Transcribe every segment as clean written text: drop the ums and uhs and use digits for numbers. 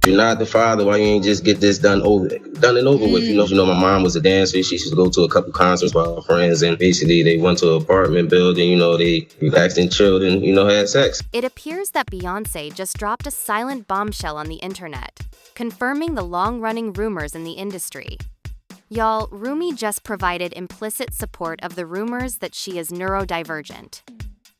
You're not the father, why you ain't just get this done and over with? You know, my mom was a dancer. She used to go to a couple concerts with our friends, and basically they went to an apartment building, they relaxed and chilled and, had sex. It appears that Beyoncé just dropped a silent bombshell on the internet, confirming the long-running rumors in the industry. Y'all, Rumi just provided implicit support of the rumors that she is neurodivergent.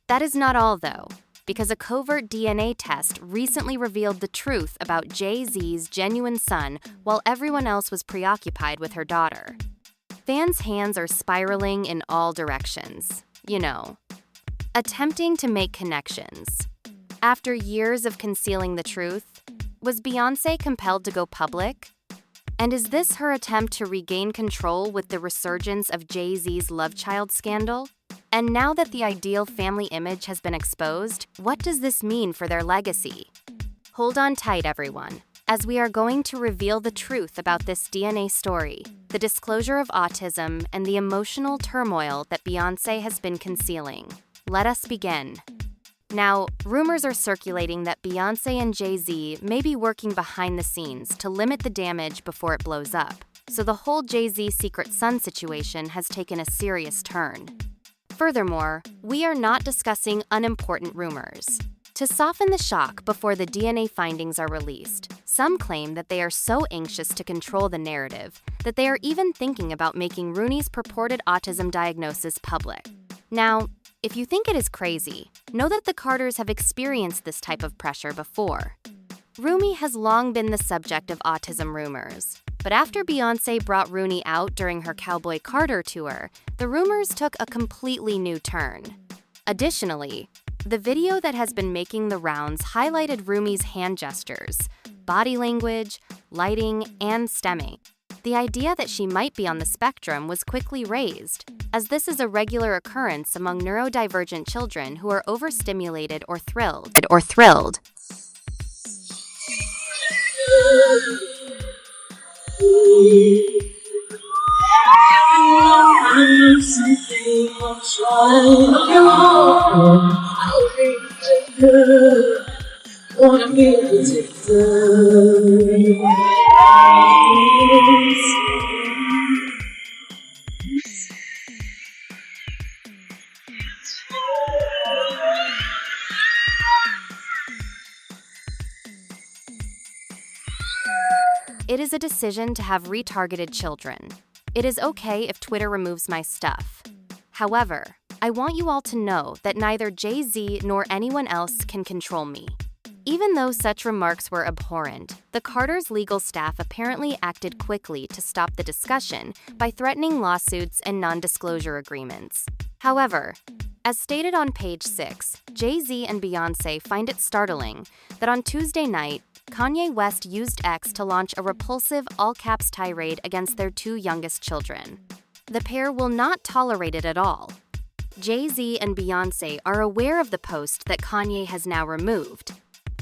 That is not all, though, because a covert DNA test recently revealed the truth about Jay-Z's genuine son while everyone else was preoccupied with her daughter. Fans' hands are spiraling in all directions, attempting to make connections. After years of concealing the truth, was Beyoncé compelled to go public? And is this her attempt to regain control with the resurgence of Jay-Z's love child scandal? And now that the ideal family image has been exposed, what does this mean for their legacy? Hold on tight, everyone, as we are going to reveal the truth about this DNA story, the disclosure of autism, and the emotional turmoil that Beyoncé has been concealing. Let us begin. Now, rumors are circulating that Beyoncé and Jay-Z may be working behind the scenes to limit the damage before it blows up, so the whole Jay-Z secret son situation has taken a serious turn. Furthermore, we are not discussing unimportant rumors. To soften the shock before the DNA findings are released, some claim that they are so anxious to control the narrative that they are even thinking about making Rooney's purported autism diagnosis public. Now, if you think it is crazy, know that the Carters have experienced this type of pressure before. Rumi has long been the subject of autism rumors, but after Beyoncé brought Rooney out during her Cowboy Carter tour, the rumors took a completely new turn. Additionally, the video that has been making the rounds highlighted Rumi's hand gestures, body language, lighting, and stemming. The idea that she might be on the spectrum was quickly raised, as this is a regular occurrence among neurodivergent children who are overstimulated or thrilled. It is a decision to have retargeted children. It is okay if Twitter removes my stuff. However, I want you all to know that neither Jay-Z nor anyone else can control me. Even though such remarks were abhorrent, the Carters' legal staff apparently acted quickly to stop the discussion by threatening lawsuits and non-disclosure agreements. However, as stated on page 6, Jay-Z and Beyoncé find it startling that on Tuesday night, Kanye West used X to launch a repulsive all-caps tirade against their two youngest children. The pair will not tolerate it at all. Jay-Z and Beyoncé are aware of the post that Kanye has now removed,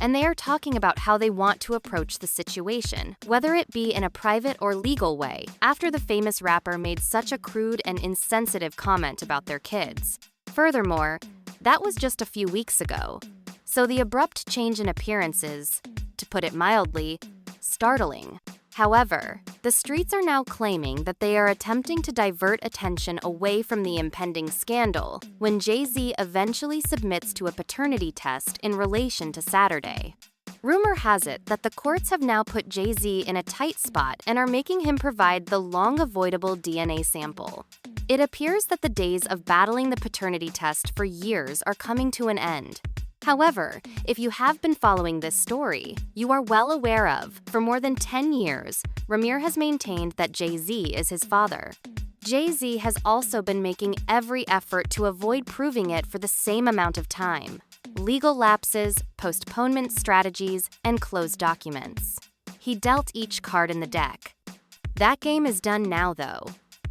and they are talking about how they want to approach the situation, whether it be in a private or legal way, after the famous rapper made such a crude and insensitive comment about their kids. Furthermore, that was just a few weeks ago, so the abrupt change in appearances, to put it mildly, startling. However, the streets are now claiming that they are attempting to divert attention away from the impending scandal when Jay-Z eventually submits to a paternity test in relation to Saturday. Rumor has it that the courts have now put Jay-Z in a tight spot and are making him provide the long-avoidable DNA sample. It appears that the days of battling the paternity test for years are coming to an end. However, if you have been following this story, you are well aware of, for more than 10 years, Rumi has maintained that Jay-Z is his father. Jay-Z has also been making every effort to avoid proving it for the same amount of time. Legal lapses, postponement strategies, and closed documents. He dealt each card in the deck. That game is done now, though.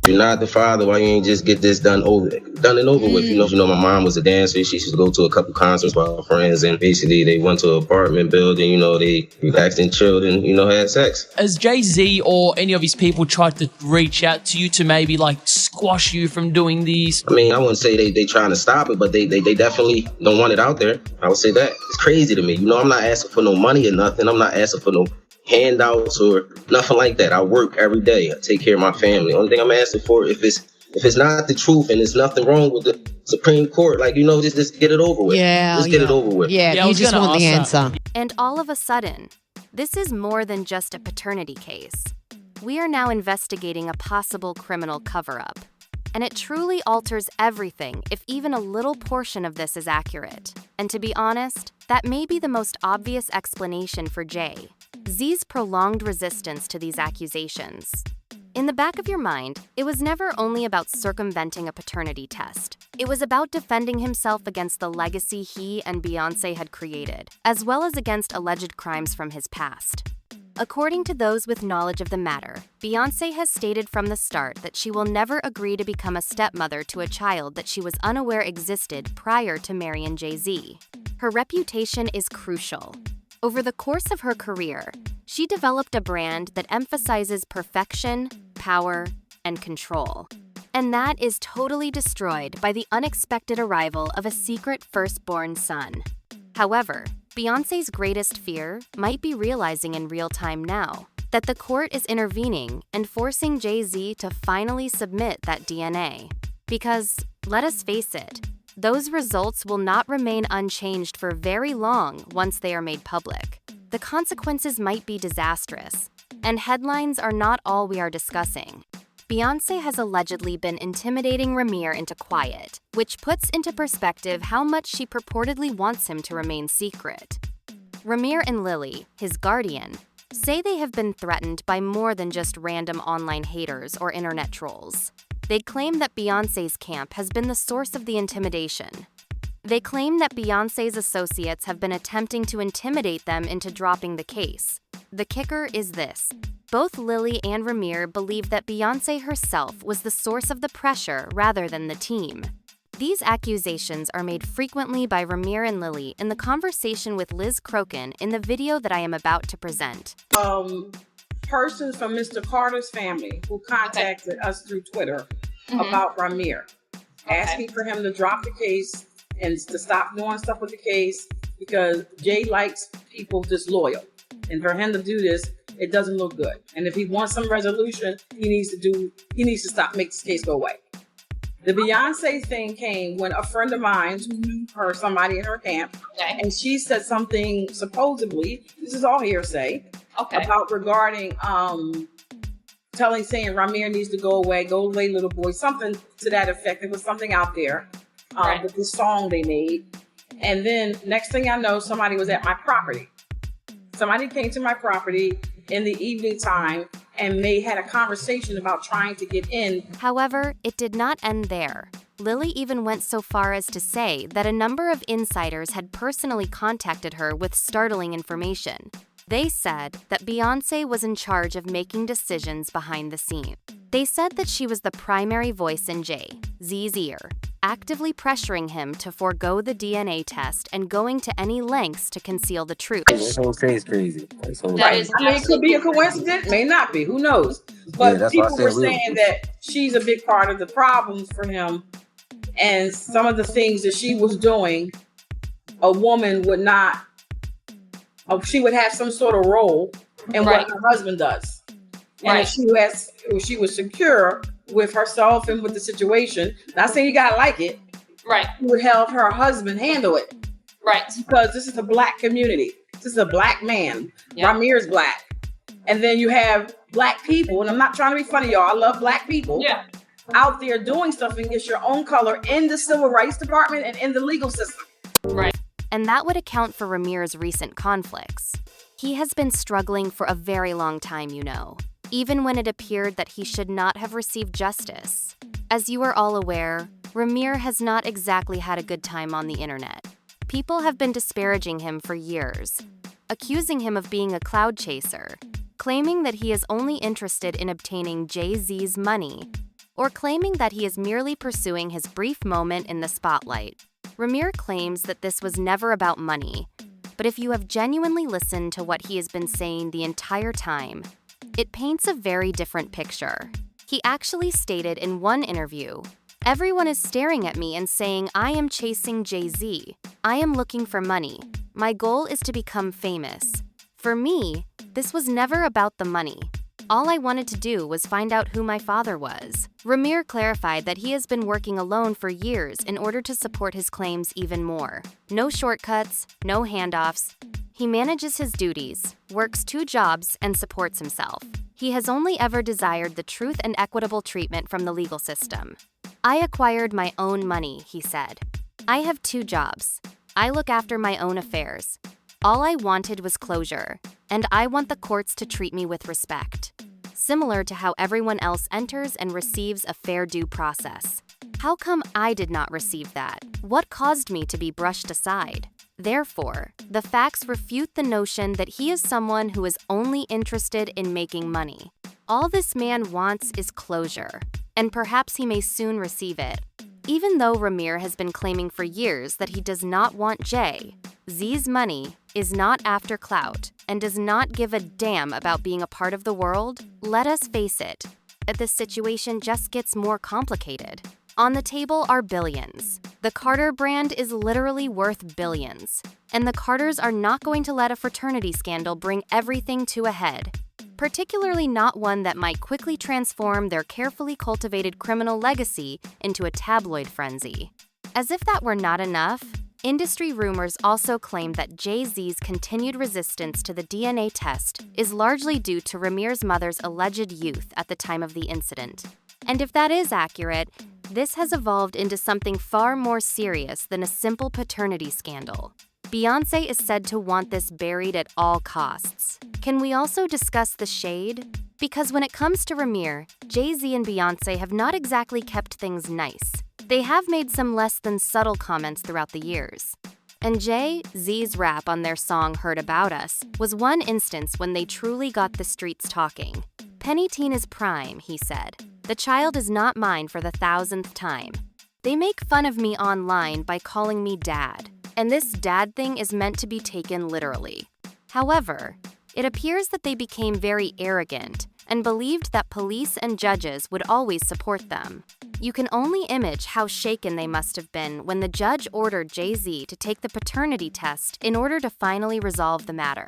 You're not the father, why you ain't just get this done and over with? You know, my mom was a dancer. She used to go to a couple concerts with our friends, and basically they went to an apartment building, they relaxed and chilled and, had sex. Has Jay-Z or any of his people tried to reach out to you to maybe squash you from doing these? I mean, I wouldn't say they trying to stop it, but they definitely don't want it out there. I would say that. It's crazy to me. I'm not asking for no money or nothing. I'm not asking for no handouts or nothing like that. I work every day. I take care of my family. Only thing I'm asking for, if it's not the truth and there's nothing wrong with the Supreme Court, like, just get it over with. Yeah, Just get it over with. Yeah, Yeah, I you was just gonna want the ask that. answer. And all of a sudden, this is more than just a paternity case. We are now investigating a possible criminal cover-up. And it truly alters everything if even a little portion of this is accurate. And to be honest, that may be the most obvious explanation for Jay Z's prolonged resistance to these accusations. In the back of your mind, it was never only about circumventing a paternity test. It was about defending himself against the legacy he and Beyoncé had created, as well as against alleged crimes from his past. According to those with knowledge of the matter, Beyoncé has stated from the start that she will never agree to become a stepmother to a child that she was unaware existed prior to marrying Jay-Z. Her reputation is crucial. Over the course of her career, she developed a brand that emphasizes perfection, power, and control. And that is totally destroyed by the unexpected arrival of a secret firstborn son. However, Beyoncé's greatest fear might be realizing in real time now that the court is intervening and forcing Jay-Z to finally submit that DNA. Because, let us face it, those results will not remain unchanged for very long once they are made public. The consequences might be disastrous, and headlines are not all we are discussing. Beyoncé has allegedly been intimidating Rumi into quiet, which puts into perspective how much she purportedly wants him to remain secret. Rumi and Lily, his guardian, say they have been threatened by more than just random online haters or internet trolls. They claim that Beyoncé's camp has been the source of the intimidation. They claim that Beyoncé's associates have been attempting to intimidate them into dropping the case. The kicker is this. Both Lily and Rumi believe that Beyoncé herself was the source of the pressure rather than the team. These accusations are made frequently by Rumi and Lily in the conversation with Liz Crokin in the video that I am about to present. Persons from Mr. Carter's family who contacted us through Twitter about Ramir, asking for him to drop the case and to stop doing stuff with the case because Jay likes people disloyal. And for him to do this, it doesn't look good. And if he wants some resolution, he needs to stop, make this case go away. The Beyoncé thing came when a friend of mine who knew her, somebody in her camp, and she said something supposedly, this is all hearsay, about regarding saying Ramir needs to go away little boy, something to that effect. There was something out there with the song they made. And then next thing I know, somebody was at my property. Somebody came to my property in the evening time and had a conversation about trying to get in. However, it did not end there. Lily even went so far as to say that a number of insiders had personally contacted her with startling information. They said that Beyoncé was in charge of making decisions behind the scenes. They said that she was the primary voice in Jay-Z's ear, actively pressuring him to forego the DNA test and going to any lengths to conceal the truth. This whole thing is crazy. Right. I mean, it could be a coincidence, may not be, who knows? But people were saying that she's a big part of the problems for him, and some of the things that she was doing, a woman would not, she would have some sort of role in what her husband does. And if she was secure with herself and with the situation, not saying you gotta like it, she would help her husband handle it. Because this is a black community. This is a black man. Ramir is black. And then you have black people, and I'm not trying to be funny, y'all. I love black people out there doing stuff and get your own color in the civil rights department and in the legal system. And that would account for Ramir's recent conflicts. He has been struggling for a very long time, even when it appeared that he should not have received justice. As you are all aware, Ramir has not exactly had a good time on the internet. People have been disparaging him for years, accusing him of being a cloud chaser, claiming that he is only interested in obtaining Jay-Z's money, or claiming that he is merely pursuing his brief moment in the spotlight. Ramir claims that this was never about money, but if you have genuinely listened to what he has been saying the entire time, it paints a very different picture. He actually stated in one interview, "Everyone is staring at me and saying I am chasing Jay-Z. I am looking for money. My goal is to become famous. For me, This was never about the money. All I wanted to do was find out who my father was. Rumi clarified that he has been working alone for years in order to support his claims even more. No shortcuts, no handoffs. He manages his duties, works 2 jobs, and supports himself. He has only ever desired the truth and equitable treatment from the legal system. I acquired my own money, he said. I have 2 jobs. I look after my own affairs. All I wanted was closure, and I want the courts to treat me with respect, similar to how everyone else enters and receives a fair due process. How come I did not receive that? What caused me to be brushed aside? Therefore, the facts refute the notion that he is someone who is only interested in making money. All this man wants is closure, and perhaps he may soon receive it. Even though Ramir has been claiming for years that he does not want Z's money, is not after clout, and does not give a damn about being a part of the world, let us face it, the situation just gets more complicated. On the table are billions. The Carter brand is literally worth billions, and the Carters are not going to let a fraternity scandal bring everything to a head, particularly not one that might quickly transform their carefully cultivated criminal legacy into a tabloid frenzy. As if that were not enough, industry rumors also claim that Jay-Z's continued resistance to the DNA test is largely due to Ramir's mother's alleged youth at the time of the incident. And if that is accurate, this has evolved into something far more serious than a simple paternity scandal. Beyoncé is said to want this buried at all costs. Can we also discuss the shade? Because when it comes to Ramir, Jay-Z and Beyoncé have not exactly kept things nice. They have made some less than subtle comments throughout the years. And Jay-Z's rap on their song Heard About Us was one instance when they truly got the streets talking. Penny Teen is prime, he said. The child is not mine for the 1000th time. They make fun of me online by calling me dad, and this dad thing is meant to be taken literally. However, it appears that they became very arrogant and believed that police and judges would always support them. You can only imagine how shaken they must have been when the judge ordered Jay-Z to take the paternity test in order to finally resolve the matter.